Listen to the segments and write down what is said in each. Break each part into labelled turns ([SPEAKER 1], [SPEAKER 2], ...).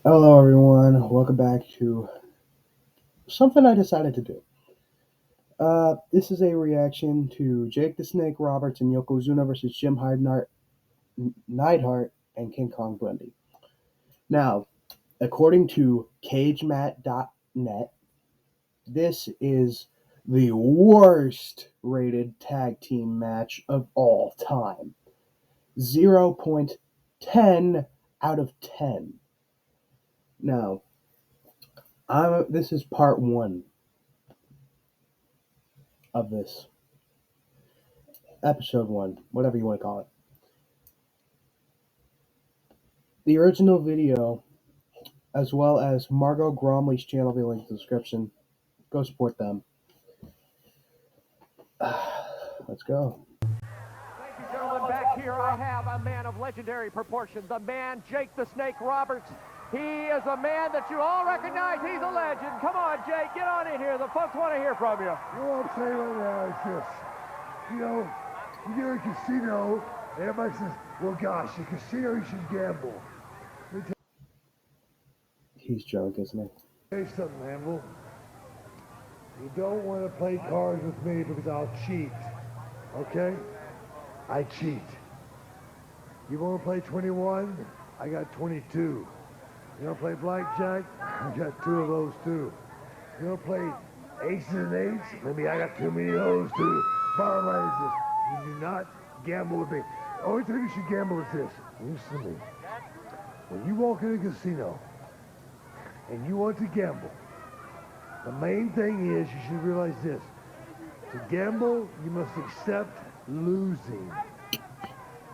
[SPEAKER 1] Hello, everyone. Welcome back to something I decided to do. This is a reaction to Jake the Snake Roberts and Yokozuna versus Neidhart, and King Kong Bundy. Now, according to Cagematch.net, this is the worst rated tag team match of all time. 0.10 out of 10. Now, this is part one of this. Episode one, whatever you want to call it. The original video, as well as Margot Gromley's channel, will be linked in the description. Go support them. Let's go.
[SPEAKER 2] Thank you, gentlemen. Back here I have a man of legendary proportions, the man Jake the Snake Roberts. He is a man that you all recognize. He's a legend. Come on, Jake, get on in here. The folks want to hear from you.
[SPEAKER 3] What I'm saying right now is this. You go to a casino, everybody says, well, gosh, a casino, you should gamble. Let me
[SPEAKER 1] He's drunk, isn't he?
[SPEAKER 3] tell you something, Anvil. You don't want to play cards with me because I'll cheat. Okay? I cheat. You want to play 21? I got 22. You want to play blackjack? I got two of those too. You want to play aces and eights? Maybe I got too many of those too. Bottom line is this. You do not gamble with me. The only thing you should gamble is this. Listen to me. When you walk in a casino and you want to gamble, the main thing is you should realize this. To gamble, you must accept losing.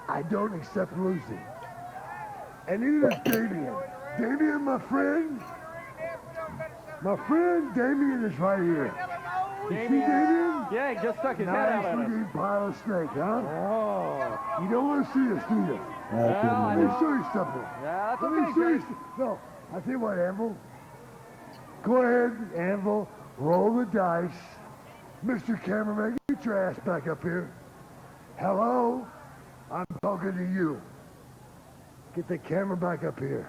[SPEAKER 3] I don't accept losing. And neither does Damien. Damien, my friend Damien is right here. You see Damien?
[SPEAKER 2] Yeah, he just stuck his head out
[SPEAKER 3] Nice
[SPEAKER 2] at us.
[SPEAKER 3] looking pile of snake, huh?
[SPEAKER 2] Oh.
[SPEAKER 3] You don't want to see this, do you? Let me show you something.
[SPEAKER 2] Yeah, that's
[SPEAKER 3] Let me
[SPEAKER 2] okay,
[SPEAKER 3] show you
[SPEAKER 2] Jake.
[SPEAKER 3] No, I tell you what, Anvil. Go ahead, Anvil. Roll the dice. Mr. Cameraman, get your ass back up here. Hello? I'm talking to you. Get the camera back up here.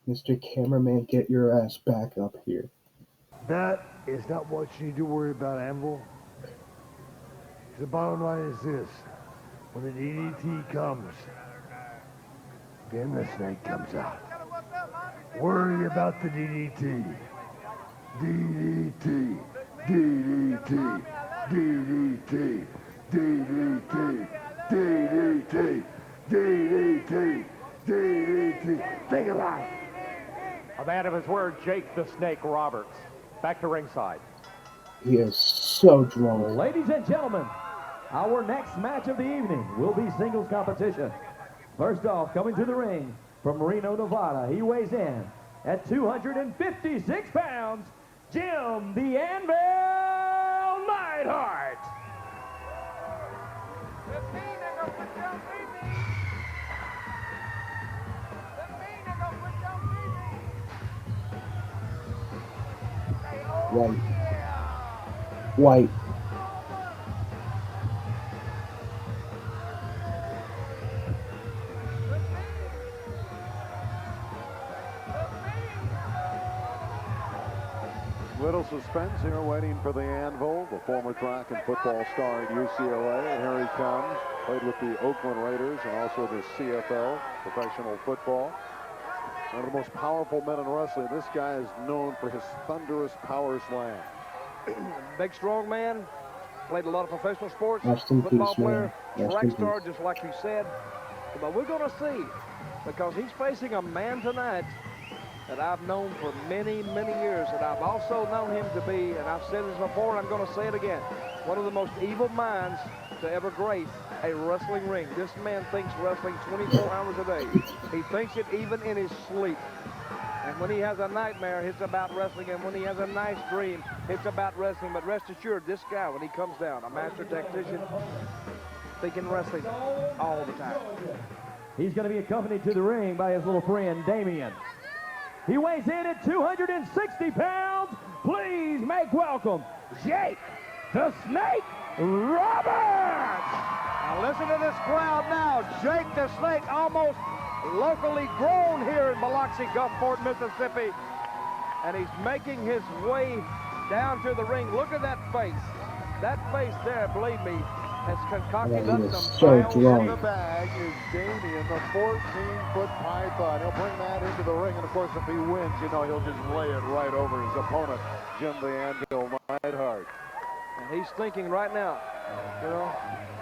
[SPEAKER 1] Mr. Cameraman, get your ass back up here.
[SPEAKER 3] That is not what you need to worry about, Anvil. The bottom line is this. When the DDT comes, then the snake comes out. Worry about the DDT. DDT. DDT. DDT. DDT. DDT. DDT. DDT. Think about it.
[SPEAKER 2] A man of his word, Jake the Snake Roberts. Back to ringside.
[SPEAKER 1] He is so drunk.
[SPEAKER 4] Ladies and gentlemen, our next match of the evening will be singles competition. First off, coming to the ring from Reno, Nevada, he weighs in at 256 pounds, Jim the Anvil Neidhart.
[SPEAKER 1] White. White.
[SPEAKER 5] Little suspense here waiting for the Anvil, the former track and football star at UCLA. And here he comes. Played with the Oakland Raiders and also the CFL, professional football. One of the most powerful men in wrestling. This guy is known for his thunderous power slam.
[SPEAKER 6] Big, strong man. Played a lot of professional sports.
[SPEAKER 1] Rest in
[SPEAKER 6] Football
[SPEAKER 1] peace, man.
[SPEAKER 6] player.
[SPEAKER 1] Rest
[SPEAKER 6] Track
[SPEAKER 1] in
[SPEAKER 6] star,
[SPEAKER 1] peace.
[SPEAKER 6] just like you said. But we're going to see. Because he's facing a man tonight that I've known for many, many years. And I've also known him to be, and I've said this before, and I'm going to say it again, one of the most evil minds to ever grace a wrestling ring. This man thinks wrestling 24 hours a day. He thinks it even in his sleep. And when he has a nightmare, it's about wrestling. And when he has a nice dream, it's about wrestling. But rest assured, this guy, when he comes down, a master tactician, thinking wrestling all the time.
[SPEAKER 4] He's going to be accompanied to the ring by his little friend, Damien. He weighs in at 260 pounds. Please make welcome Jake the Snake Roberts.
[SPEAKER 2] Now
[SPEAKER 6] And listen to this crowd now. Jake the Snake, almost locally grown here in Biloxi, Gulfport, Mississippi. And he's making his way down to the ring. Look at that face. That face there, believe me, has concocted up some
[SPEAKER 1] so
[SPEAKER 6] vile
[SPEAKER 1] drunk.
[SPEAKER 5] In the bag is Damien, the 14-foot python. He'll bring that into the ring, and of course, if he wins, you know, he'll just lay it right over his opponent, Jim the Anvil Neidhart.
[SPEAKER 6] And he's thinking right now, you know,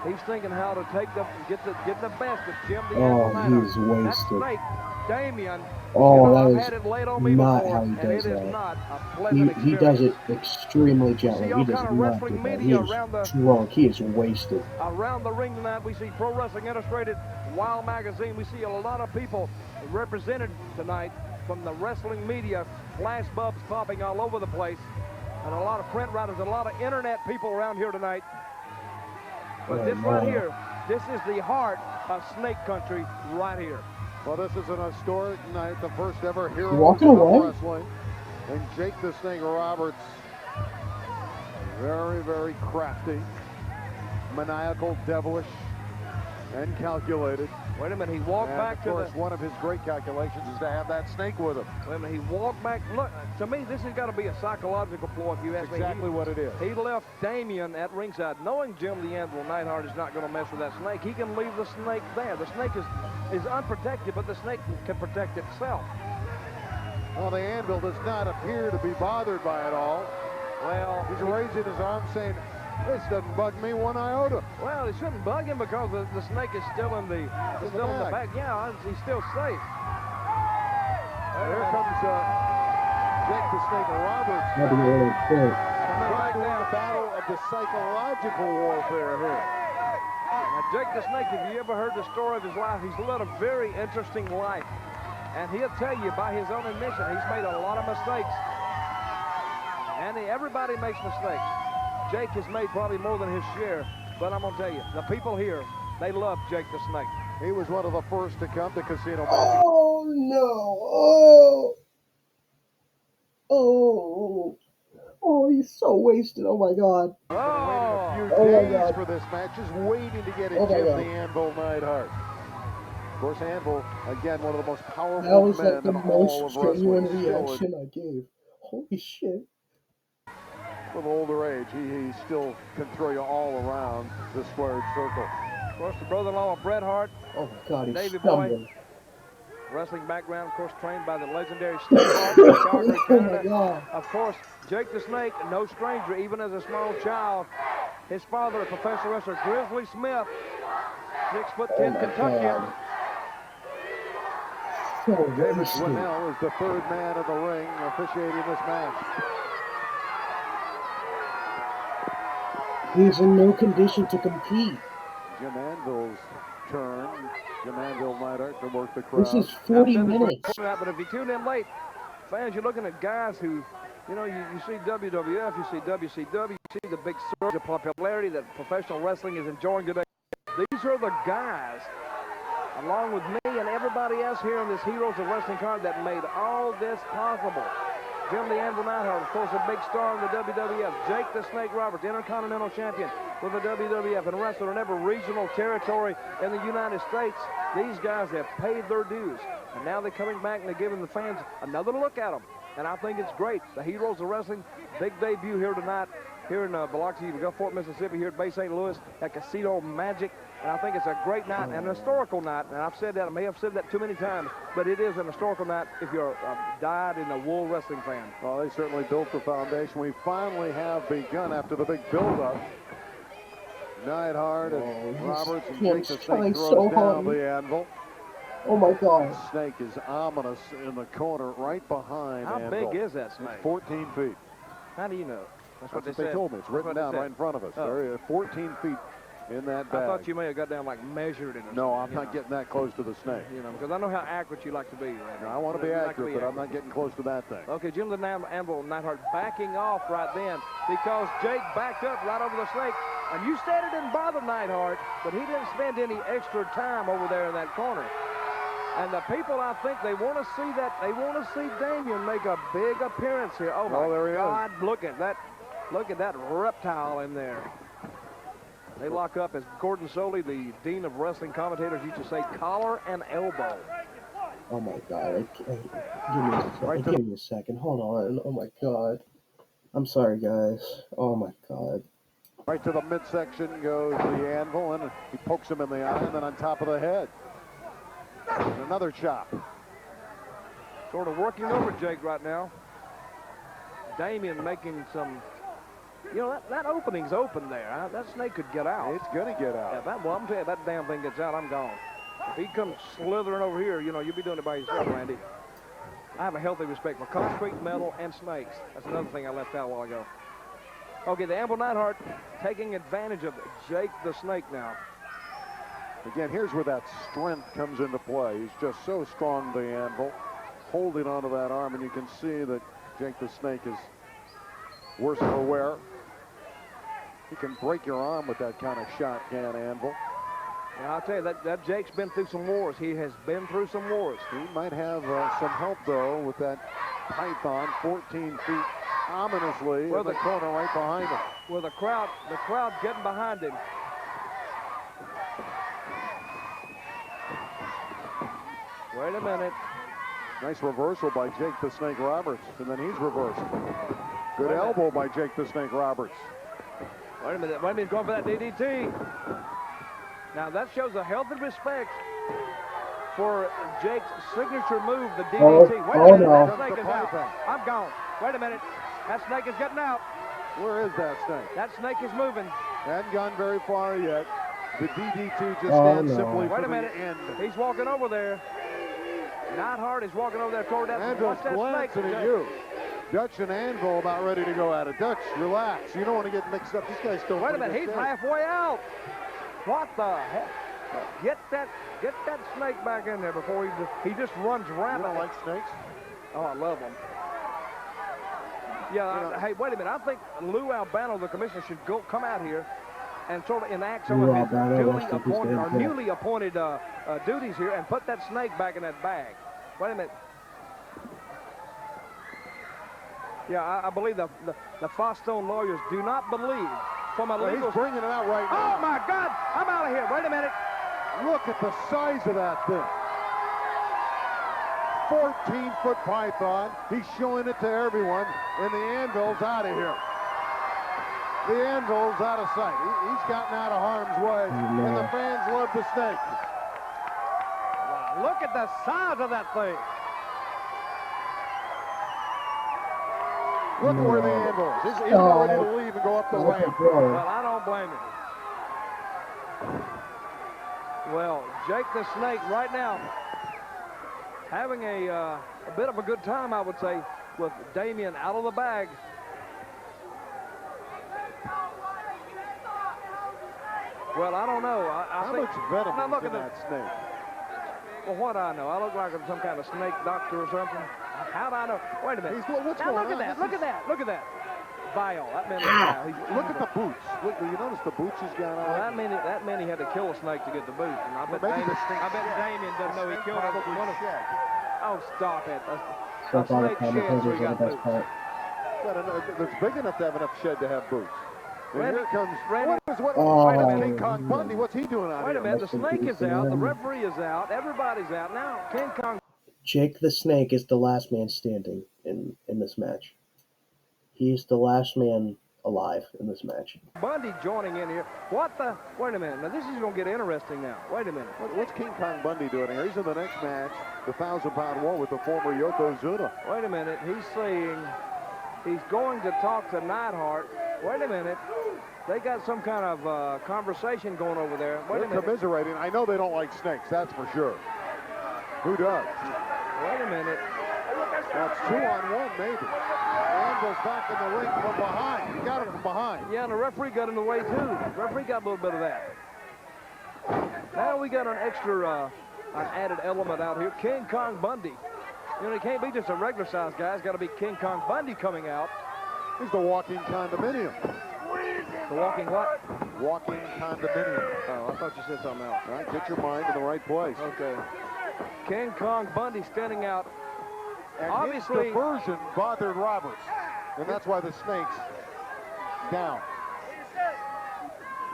[SPEAKER 6] he's thinking how to get the best of Jim the Anvil Neidhart.
[SPEAKER 1] He's
[SPEAKER 6] That
[SPEAKER 1] wasted.
[SPEAKER 6] snake, Damien.
[SPEAKER 1] Oh,
[SPEAKER 6] I've
[SPEAKER 1] that
[SPEAKER 6] had
[SPEAKER 1] is
[SPEAKER 6] it laid on me
[SPEAKER 1] not
[SPEAKER 6] before,
[SPEAKER 1] how he
[SPEAKER 6] and
[SPEAKER 1] does
[SPEAKER 6] it is
[SPEAKER 1] that.
[SPEAKER 6] not a pleasant experience.
[SPEAKER 1] He does it extremely
[SPEAKER 6] We
[SPEAKER 1] gently.
[SPEAKER 6] see all
[SPEAKER 1] He does
[SPEAKER 6] kind of
[SPEAKER 1] not
[SPEAKER 6] wrestling
[SPEAKER 1] do that. He
[SPEAKER 6] media
[SPEAKER 1] is
[SPEAKER 6] around the
[SPEAKER 1] drunk. He is wasted.
[SPEAKER 6] around the ring tonight. We see Pro Wrestling Illustrated, Wild Magazine. We see a lot of people represented tonight from the wrestling media. Flash bulbs popping all over the place, and a lot of print writers, and a lot of internet people around here tonight. But this right here, this is the heart of Snake Country right here.
[SPEAKER 5] Well, this is an historic night, the first ever Heroes
[SPEAKER 1] Walking
[SPEAKER 5] of
[SPEAKER 1] away?
[SPEAKER 5] Wrestling. And Jake the Snake Roberts, very, very crafty, maniacal, devilish, and calculated.
[SPEAKER 6] Wait a minute, he walked
[SPEAKER 5] And
[SPEAKER 6] back
[SPEAKER 5] of
[SPEAKER 6] to
[SPEAKER 5] course,
[SPEAKER 6] the...
[SPEAKER 5] one of his great calculations is to have that snake with him.
[SPEAKER 6] Wait a minute, he walked back. Look, to me, this has got to be a psychological ploy, if you ask me.
[SPEAKER 5] Exactly what it is.
[SPEAKER 6] He left Damien at ringside, knowing Jim the Anvil Neidhart is not going to mess with that snake. He can leave the snake there. The snake is unprotected, but the snake can protect itself.
[SPEAKER 5] Well, the Anvil does not appear to be bothered by it all.
[SPEAKER 6] Well,
[SPEAKER 5] He's raising his arm saying, this doesn't bug me one iota.
[SPEAKER 6] well, it shouldn't bug him because the snake is still in the bag. Yeah, he's still safe.
[SPEAKER 5] Here comes Jake the Snake Roberts.
[SPEAKER 1] That'd be really quick.
[SPEAKER 5] Trying to win the battle of the psychological warfare here.
[SPEAKER 6] Now, Jake the Snake, if you ever heard the story of his life, he's led a very interesting life. And he'll tell you by his own admission, he's made a lot of mistakes. And everybody makes mistakes. Jake has made probably more than his share. But I'm going to tell you, the people here, they love Jake the Snake.
[SPEAKER 5] He was one of the first to come to Casino Magic.
[SPEAKER 1] Oh, no. Oh, he's so wasted. Oh, my God.
[SPEAKER 5] Waiting a few
[SPEAKER 1] Oh, my
[SPEAKER 5] days
[SPEAKER 1] God.
[SPEAKER 5] for this match, just waiting to get it
[SPEAKER 1] Oh, my
[SPEAKER 5] Jim
[SPEAKER 1] God.
[SPEAKER 5] the Anvil Neidhart. Of course, Anvil, again, one of the most
[SPEAKER 1] That
[SPEAKER 5] powerful
[SPEAKER 1] was
[SPEAKER 5] men
[SPEAKER 1] like the
[SPEAKER 5] in all
[SPEAKER 1] most
[SPEAKER 5] of wrestling.
[SPEAKER 1] genuine
[SPEAKER 5] Still,
[SPEAKER 1] reaction I gave. Holy shit.
[SPEAKER 5] with older age, he still can throw you all around the squared circle.
[SPEAKER 6] Of course, the brother-in-law of Bret Hart,
[SPEAKER 1] Oh, my God. He's
[SPEAKER 6] Davey Boy.
[SPEAKER 1] stumbling.
[SPEAKER 6] wrestling background, of course, trained by the legendary Steve Hart in Calgary,
[SPEAKER 1] Oh, my
[SPEAKER 6] Canada.
[SPEAKER 1] God.
[SPEAKER 6] Of course, Jake the Snake, no stranger, even as a small child. His father, a professional wrestler, Grizzly Smith, 6'10"
[SPEAKER 1] Oh, my
[SPEAKER 6] Kentuckian.
[SPEAKER 1] God. So
[SPEAKER 5] David
[SPEAKER 1] wasted.
[SPEAKER 5] Winnell is the third man in the ring officiating this match.
[SPEAKER 1] He's in no condition to compete.
[SPEAKER 5] Jim Anvil's turn. Jim Anvil Neidhart to work the crowd.
[SPEAKER 1] This is 40
[SPEAKER 6] I've said this
[SPEAKER 1] minutes.
[SPEAKER 6] before tonight, but if you tune in late, fans, you're looking at guys who, you know, you see WWF, you see WCW, you see the big surge of popularity that professional wrestling is enjoying today. These are the guys, along with me and everybody else here in this Heroes of Wrestling card, that made all this possible. Jim the Anvil Neidhart, of course, a big star in the WWF. Jake the Snake Roberts, Intercontinental Champion with the WWF and wrestler in every regional territory in the United States. These guys have paid their dues, and now they're coming back and they're giving the fans another look at them. And I think it's great. The Heroes of Wrestling, big debut here tonight, here in Biloxi, Gulfport, Mississippi, here at Bay St. Louis at Casino Magic. And I think it's a great night, an historical night. And I've said that, I may have said that too many times, but it is an historical night if you're a dyed-in-the-wool wrestling fan.
[SPEAKER 5] Well, they certainly built the foundation. We finally have begun after the big build-up. Neidhart and Roberts and Jake the
[SPEAKER 1] trying
[SPEAKER 5] Snake throws
[SPEAKER 1] so
[SPEAKER 5] down
[SPEAKER 1] hard.
[SPEAKER 5] the anvil.
[SPEAKER 1] Oh, my God.
[SPEAKER 5] Snake is ominous in the corner right behind
[SPEAKER 6] How
[SPEAKER 5] Anvil.
[SPEAKER 6] big is that snake?
[SPEAKER 5] It's 14 feet.
[SPEAKER 6] How do you know? That's what
[SPEAKER 5] That's
[SPEAKER 6] they
[SPEAKER 5] what they
[SPEAKER 6] said.
[SPEAKER 5] told me. It's
[SPEAKER 6] That's
[SPEAKER 5] written
[SPEAKER 6] what they
[SPEAKER 5] down
[SPEAKER 6] said.
[SPEAKER 5] right in front of us.
[SPEAKER 6] Oh.
[SPEAKER 5] There, 14 feet in that bag.
[SPEAKER 6] I thought you may have got down like measured it or
[SPEAKER 5] No,
[SPEAKER 6] something,
[SPEAKER 5] I'm
[SPEAKER 6] you
[SPEAKER 5] not
[SPEAKER 6] know.
[SPEAKER 5] getting that close to the snake.
[SPEAKER 6] You know, because I know how accurate you like to be. Right?
[SPEAKER 5] Now, I want to be
[SPEAKER 6] You like
[SPEAKER 5] accurate, but I'm not getting close to that thing.
[SPEAKER 6] Okay, Jim the Anvil Neidhart backing off right then because Jake backed up right over the snake. And you said it didn't bother Neidhart, but he didn't spend any extra time over there in that corner. And the people, I think, they want to see that. They want to see Damien make a big appearance here. Oh, my
[SPEAKER 5] there he is.
[SPEAKER 6] God, look at that reptile in there. They lock up, as Gordon Soley, the Dean of Wrestling Commentators, used to say, collar and elbow.
[SPEAKER 1] Oh my God! Give me a second. Hold on. Oh my God! I'm sorry, guys. Oh my God!
[SPEAKER 5] Right to the midsection goes the Anvil, and he pokes him in the eye, and then on top of the head. And another chop.
[SPEAKER 6] Sort of working over Jake right now. Damien making some, you know, that opening's open there. That snake could get out.
[SPEAKER 5] It's going to get out.
[SPEAKER 6] Yeah, well, I'm telling you, that damn thing gets out, I'm gone. If he comes slithering over here, you know, you'll be doing it by yourself, Randy. I have a healthy respect for concrete, metal, and snakes. That's another thing I left out a while ago. Okay, the Anvil Neidhart taking advantage of Jake the Snake now.
[SPEAKER 5] Again, here's where that strength comes into play. He's just so strong, the Anvil, holding onto that arm, and you can see that Jake the Snake is worse for wear. He can break your arm with that kind of shot, can Anvil.
[SPEAKER 6] Yeah, I'll tell you, that Jake's been through some wars. He has been through some wars.
[SPEAKER 5] He might have some help, though, with that python 14 feet ominously in the corner right behind him.
[SPEAKER 6] With the crowd getting behind him. Wait a minute.
[SPEAKER 5] Nice reversal by Jake the Snake Roberts, and then he's reversed. Good elbow by Jake the Snake Roberts.
[SPEAKER 6] Wait a minute, he's going for that DDT. Now that shows a healthy respect for Jake's signature move, the DDT. Wait a minute, that snake is out. I'm gone. Wait a minute, that snake is getting out.
[SPEAKER 5] Where is that snake?
[SPEAKER 6] That snake is moving.
[SPEAKER 5] Hadn't gone very far yet. The DDT just stands simply for the end.
[SPEAKER 6] He's walking over there. Neidhart is walking over there toward that.
[SPEAKER 5] Anvil's glancing at you. Dutch and Anvil about ready to go at it. Dutch, relax. You don't want to get mixed up. These guys don't.
[SPEAKER 6] Wait a minute, he's halfway out. What the heck? Get that snake back in there before he just runs rapidly.
[SPEAKER 5] You don't like snakes?
[SPEAKER 6] Oh, I love them. Yeah, hey, wait a minute. I think Lou Albano, the commissioner, should come out here and sort of enact some of his newly appointed duties here and put that snake back in that bag. Wait a minute. Yeah, I believe the Fostone lawyers do not believe from a legal...
[SPEAKER 5] He's bringing it out right now.
[SPEAKER 6] Oh, my God! I'm out of here. Wait a minute.
[SPEAKER 5] Look at the size of that thing. 14-foot python. He's showing it to everyone, and the Anvil's out of here. The Anvil's out of sight. He's gotten out of harm's way, and the fans love the snake.
[SPEAKER 6] Wow, look at the size of that thing.
[SPEAKER 5] Look where the Anvil is. He's ready to leave and go up the ramp.
[SPEAKER 6] Well, I don't blame him. Well, Jake the Snake right now having a bit of a good time, I would say, with Damien out of the bag. Well, I don't know.
[SPEAKER 5] How much venom is in that snake?
[SPEAKER 6] Well, what do I know? I look like I'm some kind of snake doctor or something. How do I know? Wait a minute.
[SPEAKER 5] What's going on?
[SPEAKER 6] Look at that. Vile. That man is vile.
[SPEAKER 5] Look at the boots. Look, you notice the boots he's got on?
[SPEAKER 6] Well, that man he had to kill a snake to get the boots. And I bet Damien doesn't know he killed one of them. Oh, stop it. A snake shed, so he got boots.
[SPEAKER 5] It's big enough to have enough shed to have boots. And here comes
[SPEAKER 6] Randy.
[SPEAKER 5] Wait a minute, King Kong Bundy. What's he doing out here?
[SPEAKER 6] Wait a minute, the snake is out, the referee is out, everybody's out. Now, King Kong.
[SPEAKER 1] Jake the Snake is the last man standing in this match. He's the last man alive in this match.
[SPEAKER 6] Bundy joining in here. What the? Wait a minute. Now, this is going to get interesting now. Wait a minute.
[SPEAKER 5] What's King Kong Bundy doing here? He's in the next match, the 1,000-pound war with the former Yokozuna.
[SPEAKER 6] Wait a minute. He's saying he's going to talk to Neidhart. Wait a minute. They got some kind of conversation going over there. Wait a minute.
[SPEAKER 5] Commiserating. I know they don't like snakes, that's for sure. Who does?
[SPEAKER 6] Wait a minute.
[SPEAKER 5] That's 2-on-1, maybe. Anvil's back in the ring from behind. He got him from behind.
[SPEAKER 6] Yeah, and the referee got in the way, too. The referee got a little bit of that. Now we got an extra, an added element out here. King Kong Bundy. You know, he can't be just a regular-sized guy. It's got to be King Kong Bundy coming out.
[SPEAKER 5] He's the walking condominium.
[SPEAKER 6] The walking what?
[SPEAKER 5] Walking condominium.
[SPEAKER 6] Oh, I thought you said something else.
[SPEAKER 5] All right, get your mind in the right place.
[SPEAKER 6] Okay. King Kong Bundy standing out.
[SPEAKER 5] And
[SPEAKER 6] obviously,
[SPEAKER 5] his diversion bothered Roberts, and that's why the snake's down.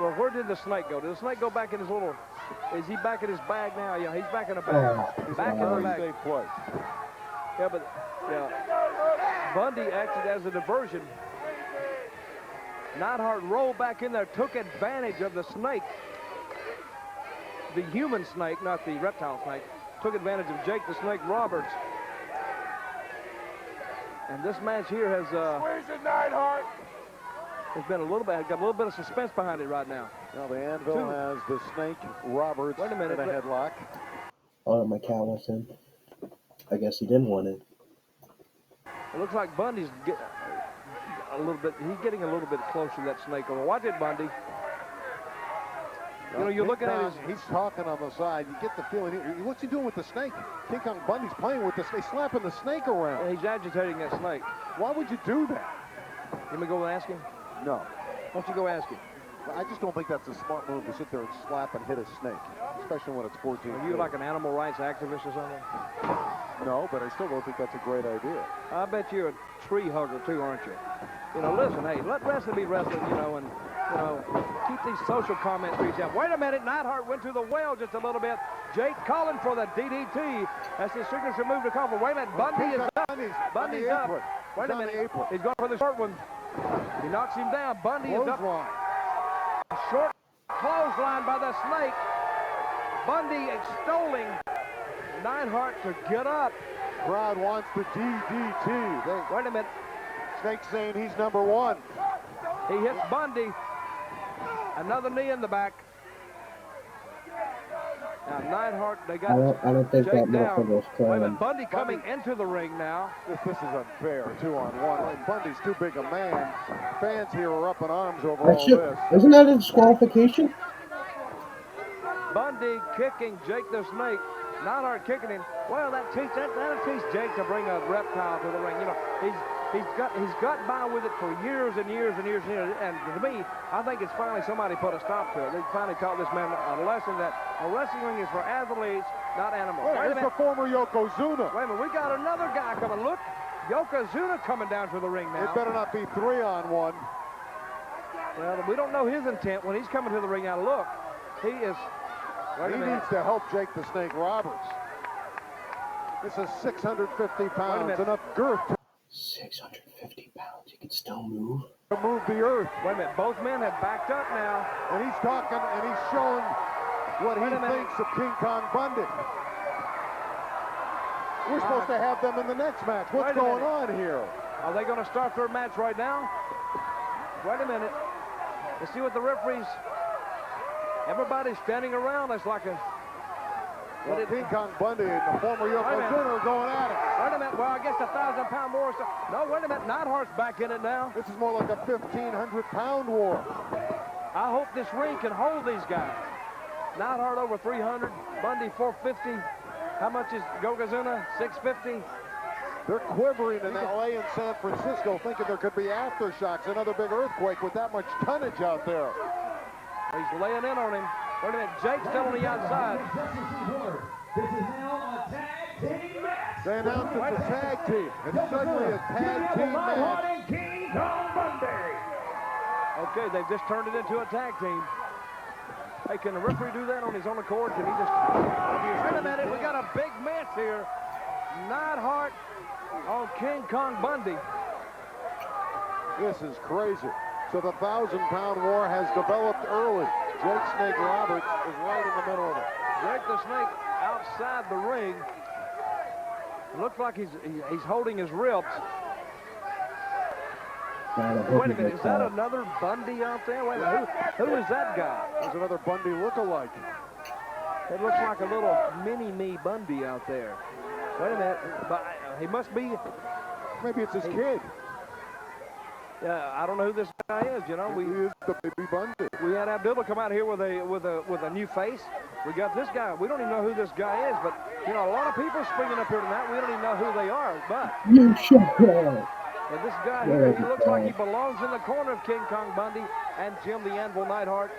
[SPEAKER 6] Well, where did the snake go? Did the snake go back in his little... Is he back in his bag now? Yeah, he's back in the bag.
[SPEAKER 1] Oh,
[SPEAKER 6] back in the
[SPEAKER 5] Very
[SPEAKER 6] bag.
[SPEAKER 5] safe place.
[SPEAKER 6] Yeah, but Bundy acted as a diversion. Neidhart rolled back in there, took advantage of the snake. The human snake, not the reptile snake. Took advantage of Jake the Snake Roberts. And this match here has
[SPEAKER 3] Neidhart.
[SPEAKER 6] there's been got a little bit of suspense behind it right now.
[SPEAKER 5] Now the Anvil has the Snake Roberts
[SPEAKER 6] Wait a minute,
[SPEAKER 5] in a headlock.
[SPEAKER 1] Oh, my cat was in. I guess he didn't want it.
[SPEAKER 6] It looks like Bundy's he's getting a little bit closer to that snake over. Watch it, Bundy. You know, you're looking at his...
[SPEAKER 5] He's talking on the side. You get the feeling. What's he doing with the snake? King Kong Bundy's playing with the snake, slapping the snake around.
[SPEAKER 6] He's agitating that snake.
[SPEAKER 5] Why would you do that?
[SPEAKER 6] Let me go and ask him.
[SPEAKER 5] No.
[SPEAKER 6] Why don't you go ask him?
[SPEAKER 5] I just don't think that's a smart move to sit there and slap and hit a snake, especially when it's 14.
[SPEAKER 6] Are you like an animal rights activist or something?
[SPEAKER 5] No, but I still don't think that's a great idea.
[SPEAKER 6] I bet you're a tree hugger too, aren't you? You know, listen, hey, let wrestling be wrestling, you know, and, you know, keep these social comments reach out. Wait a minute, Neidhart went to the well just a little bit. Jake calling for the DDT. That's his signature move to call for. Wait a minute, Bundy is up. Bundy's up. Wait a minute, he's going for the short one. He knocks him down. Bundy is up. Short clothesline by the snake. Bundy extolling Neidhart to get up.
[SPEAKER 5] Crowd wants the DDT.
[SPEAKER 6] Wait a minute.
[SPEAKER 5] Snake saying he's number one.
[SPEAKER 6] He hits Bundy. Another knee in the back. Now Neidhart, they got
[SPEAKER 1] I don't think
[SPEAKER 6] Jake
[SPEAKER 1] that
[SPEAKER 6] down.
[SPEAKER 1] was
[SPEAKER 6] Wait a minute,
[SPEAKER 1] clean.
[SPEAKER 6] Bundy coming into the ring now.
[SPEAKER 5] This is unfair, 2-on-1. And Bundy's too big a man. Fans here are up in arms over
[SPEAKER 1] That
[SPEAKER 5] all
[SPEAKER 1] shit,
[SPEAKER 5] this.
[SPEAKER 1] isn't that a disqualification?
[SPEAKER 6] Bundy kicking Jake the Snake. Neidhart kicking him. Well, that'll teach Jake to bring a reptile to the ring. You know, he's got by with it for years and years and years and years. And to me, I think it's finally somebody put a stop to it. They finally taught this man a lesson that wrestling is for athletes, not animals.
[SPEAKER 5] Wait a minute. The former Yokozuna.
[SPEAKER 6] Wait a minute, we got another guy coming. Look, Yokozuna coming down to the ring now.
[SPEAKER 5] It better not be 3-on-1.
[SPEAKER 6] Well, we don't know his intent when he's coming to the ring. Now look, he is.
[SPEAKER 5] He needs to help Jake the Snake Roberts. This is 650 pounds, enough girth
[SPEAKER 1] 650 pounds. He can still move.
[SPEAKER 5] to move the earth.
[SPEAKER 6] Wait a minute, both men have backed up now.
[SPEAKER 5] And he's talking and he's showing what he thinks of King Kong Bundy. We're supposed to have them in the next match. What's going on here?
[SPEAKER 6] Are they going to start their match right now? Wait a minute. Let's see what the referees... Everybody's standing around. It's like a...
[SPEAKER 5] Well, King Kong Bundy and the former Yokozuna are going at it.
[SPEAKER 6] Wait a minute. Well, I guess 1,000-pound war. No, wait a minute. Neidhart's back in it now.
[SPEAKER 5] This is more like a 1,500-pound war.
[SPEAKER 6] I hope this ring can hold these guys. Neidhart over 300. Bundy 450. How much is Yokozuna? 650.
[SPEAKER 5] They're quivering in L.A. and San Francisco, thinking there could be aftershocks, another big earthquake with that much tonnage out there.
[SPEAKER 6] He's laying in on him. Wait a minute, Jake's still on the outside.
[SPEAKER 4] This is now a tag team match.
[SPEAKER 5] They announced it's a tag team. It's suddenly a tag team match.
[SPEAKER 4] King Kong Bundy.
[SPEAKER 6] Okay, they've just turned it into a tag team. Hey, can the referee do that on his own accord? Can he just... Wait a minute, we got a big match here. Neidhart on King Kong Bundy.
[SPEAKER 5] This is crazy. So the 1,000-pound war has developed early. Jake Snake Roberts is right in the middle of it.
[SPEAKER 6] Jake the Snake outside the ring. Looks like he's holding his ribs. Wait a minute, is that another Bundy out there? Wait a minute, who is that guy?
[SPEAKER 5] There's another Bundy look-alike.
[SPEAKER 6] It looks like a little mini-me Bundy out there. Wait a minute, but he must be...
[SPEAKER 5] Maybe it's his kid.
[SPEAKER 6] Yeah, I don't know who this guy is. You know,
[SPEAKER 5] He is the baby Bundy.
[SPEAKER 6] we had Abdullah come out here with a new face. We got this guy. We don't even know who this guy is, but you know, a lot of people springing up here tonight. We don't even know who they are. But
[SPEAKER 1] You shut up.
[SPEAKER 6] and this guy here, he looks like he belongs in the corner of King Kong Bundy and Jim the Anvil Neidhart.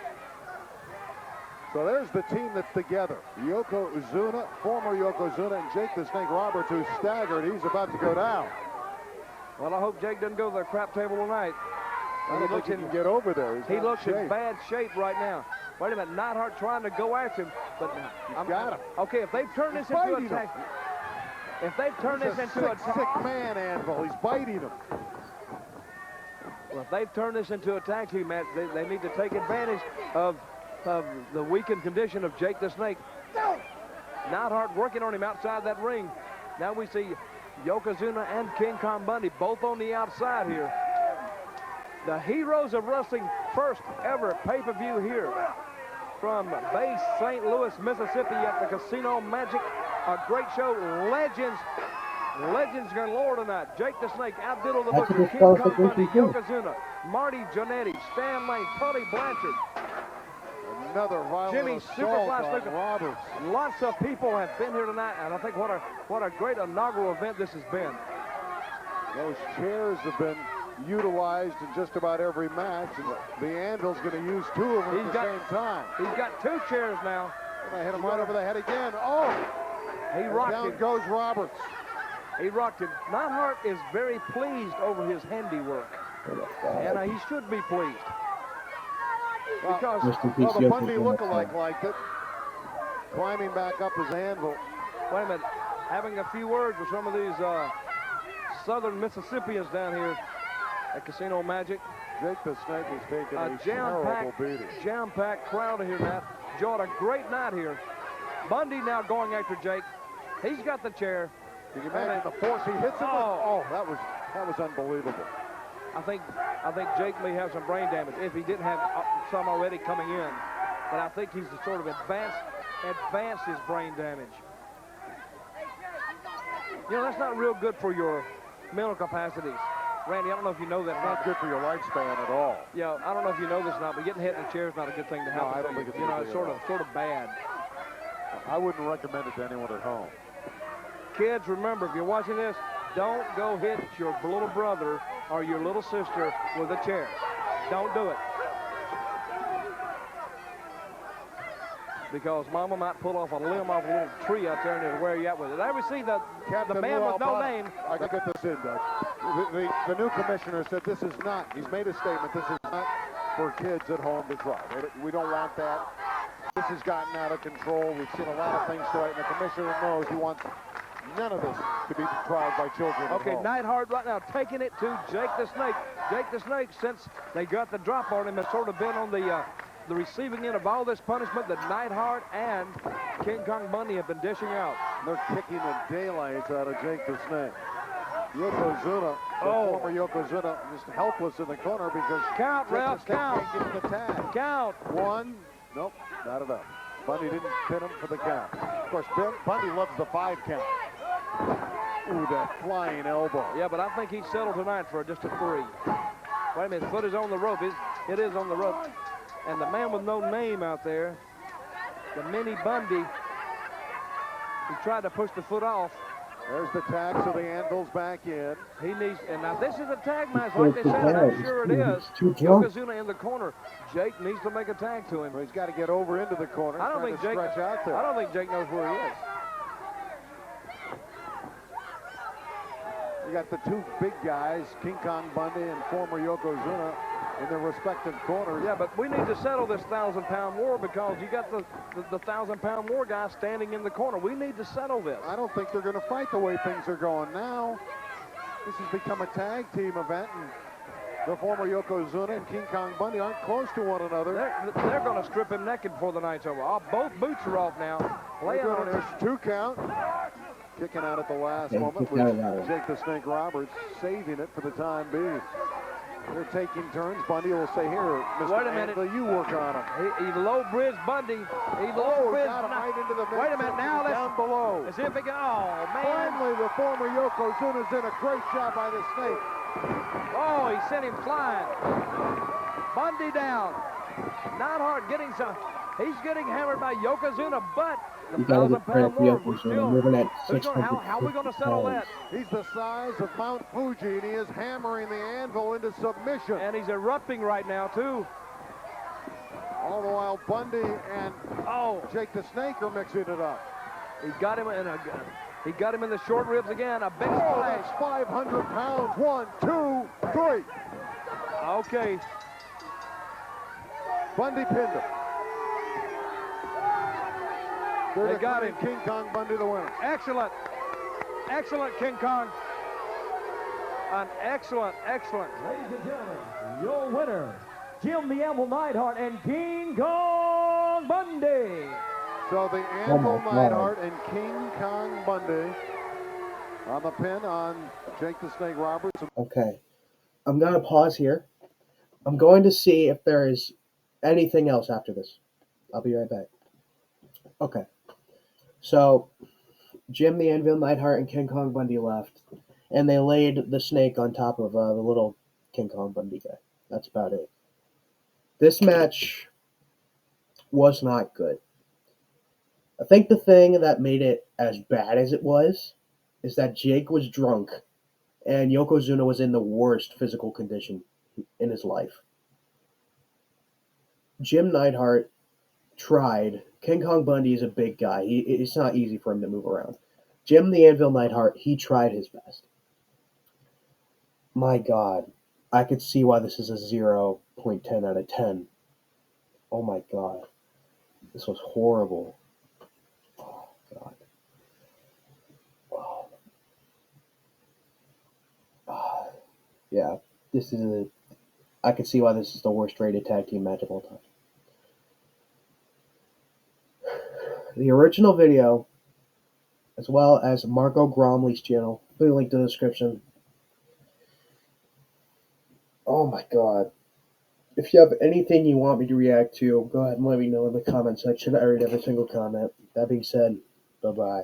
[SPEAKER 5] So there's the team that's together. Yokozuna, former Yokozuna, and Jake the Snake Roberts, who's staggered. He's about to go down.
[SPEAKER 6] Well, I hope Jake doesn't go to the crap table tonight.
[SPEAKER 5] I don't think he can get over there.
[SPEAKER 6] He looks in bad shape right now. Wait a minute, Neidhart trying to go after him, but
[SPEAKER 5] He's got him.
[SPEAKER 6] Okay, if they've turned this into a tag, if they've turned this into a
[SPEAKER 5] sick man, Anvil. He's biting him.
[SPEAKER 6] Well, if they've turned this into a tag team match, they need to take advantage of the weakened condition of Jake the Snake. Neidhart working on him outside that ring. Now we see Yokozuna and King Kong Bundy both on the outside here. The Heroes of Wrestling first ever pay-per-view here from Bay St. Louis, Mississippi at the Casino Magic. A great show. Legends galore tonight. Jake the Snake, outdiddled the Booker, King Kong Bundy, Yokozuna, Marty Jannetty, Stan Lane, Tully Blanchard.
[SPEAKER 5] Another violent
[SPEAKER 6] Jimmy
[SPEAKER 5] assault
[SPEAKER 6] Superfly
[SPEAKER 5] on Roberts.
[SPEAKER 6] Lots of people have been here tonight, and I think what a great inaugural event this has been.
[SPEAKER 5] Those chairs have been utilized in just about every match, and the Anvil's going to use two of them at the same time.
[SPEAKER 6] He's got two chairs now.
[SPEAKER 5] And I hit him right over the head again. Oh!
[SPEAKER 6] He rocked him.
[SPEAKER 5] Down goes Roberts.
[SPEAKER 6] He rocked him. Neidhart is very pleased over his handiwork, and he should be pleased. Because
[SPEAKER 5] the Bundy look-alike liked it. Climbing back up his Anvil.
[SPEAKER 6] Wait a minute. Having a few words with some of these southern Mississippians down here at Casino Magic.
[SPEAKER 5] Jake the Snake is taking a terrible beating.
[SPEAKER 6] Jam-packed crowd here now. Enjoyed a great night here. Bundy now going after Jake. He's got the chair.
[SPEAKER 5] Can you imagine the force he hits him with? Oh, that was unbelievable.
[SPEAKER 6] I think Jake may have some brain damage if he didn't have some already coming in. But I think he's sort of advanced his brain damage. You know, that's not real good for your mental capacities. Randy, I don't know if you know that.
[SPEAKER 5] Not good for your lifespan at all.
[SPEAKER 6] Yeah, I don't know if you know this or not, but getting hit in the chair is not a good thing to happen.
[SPEAKER 5] No, I don't think it's
[SPEAKER 6] you know, it's sort of bad.
[SPEAKER 5] I wouldn't recommend it to anyone at home.
[SPEAKER 6] Kids, remember, if you're watching this, don't go hit your little brother or your little sister with a chair. Don't do it. Because Mama might pull off a limb off a little tree out there and it'll wear you out with it. I ever see the man with no name.
[SPEAKER 5] I can get this in, Doug. The new commissioner said this is not, he's made a statement, this is not for kids at home to try. We don't want that. This has gotten out of control. We've seen a lot of things to it, and the commissioner knows he wants none of this to be tried by children.
[SPEAKER 6] Okay, Neidhart right now taking it to Jake the Snake. Jake the Snake, since they got the drop on him, has sort of been on the receiving end of all this punishment that Neidhart and King Kong Bundy have been dishing out.
[SPEAKER 5] They're kicking the daylights out of Jake the Snake. Yokozuna, former Yokozuna, just helpless in the corner because
[SPEAKER 6] count, Ralph, count.
[SPEAKER 5] Can't get the tag.
[SPEAKER 6] Count.
[SPEAKER 5] One. Nope, not enough. Bundy didn't pin him for the count. Of course, Bundy loves the 5 count. Ooh, that flying elbow.
[SPEAKER 6] Yeah, but I think he settled tonight for just a 3. Wait a minute, his foot is on the rope. It is on the rope. And the man with no name out there, the mini Bundy, he tried to push the foot off.
[SPEAKER 5] There's the tag, so the Anvil's back in.
[SPEAKER 6] He needs, and now this is a tag match, like they said, and I'm sure it is. Yokozuna in the corner. Jake needs to make a tag to him.
[SPEAKER 5] Well, he's got to get over into the corner.
[SPEAKER 6] I don't think Jake knows where he is.
[SPEAKER 5] You got the two big guys, King Kong Bundy and former Yokozuna, in their respective corners.
[SPEAKER 6] Yeah, but we need to settle this 1,000-pound war because you got the 1,000-pound war guy standing in the corner. We need to settle this.
[SPEAKER 5] I don't think they're going to fight the way things are going now. This has become a tag team event, and the former Yokozuna and King Kong Bundy aren't close to one another.
[SPEAKER 6] They're going to strip him naked before the night's over. Both boots are off now.
[SPEAKER 5] There's 2 count. Kicking out at the last moment with Jake the Snake Roberts saving it for the time being. They're taking turns. Bundy will say, here, Mr. Anvil, you work on him.
[SPEAKER 6] He low-bridged Bundy. He low-bridged
[SPEAKER 5] got him right into the
[SPEAKER 6] Wait a minute, now let's
[SPEAKER 5] down below.
[SPEAKER 6] Let's see if he can, oh, man.
[SPEAKER 5] Finally, the former Yokozuna's in a great job by the Snake.
[SPEAKER 6] Oh, he sent him flying. Bundy down. Neidhart getting some, he's getting hammered by Yokozuna, but the 1,000-pound war, how are we going to settle that?
[SPEAKER 5] He's the size of Mount Fuji, and he is hammering the Anvil into submission.
[SPEAKER 6] And he's erupting right now, too.
[SPEAKER 5] All the while, Bundy and Jake the Snake are mixing it up.
[SPEAKER 6] He got him in the short ribs again. A big
[SPEAKER 5] splash.
[SPEAKER 6] splash.
[SPEAKER 5] That's 500 pounds. 1, 2, 3.
[SPEAKER 6] Okay.
[SPEAKER 5] Bundy pinned him.
[SPEAKER 6] They got him.
[SPEAKER 5] King Kong Bundy the winner.
[SPEAKER 6] Excellent. Excellent, King Kong. An excellent.
[SPEAKER 4] Ladies and gentlemen, your winner, Jim the Anvil Neidhart and King Kong Bundy.
[SPEAKER 5] So the Anvil Neidhart and King Kong Bundy on the pin on Jake the Snake Roberts.
[SPEAKER 1] Okay. I'm going to pause here. I'm going to see if there is anything else after this. I'll be right back. Okay. So, Jim the Anvil Neidhart and King Kong Bundy left, and they laid the snake on top of the little King Kong Bundy guy. That's about it. This match was not good. I think the thing that made it as bad as it was is that Jake was drunk, and Yokozuna was in the worst physical condition in his life. Jim Neidhart tried. King Kong Bundy is a big guy. It's not easy for him to move around. Jim the Anvil Neidhart, he tried his best. My God, I could see why this is a 0.10 out of 10. Oh my God, this was horrible. Oh God. Oh. Yeah, this is I could see why this is the worst rated tag team match of all time. The original video, as well as Margot Gromley's channel, will be linked in the description. Oh my God. If you have anything you want me to react to, go ahead and let me know in the comment section. I read every single comment. That being said, bye-bye.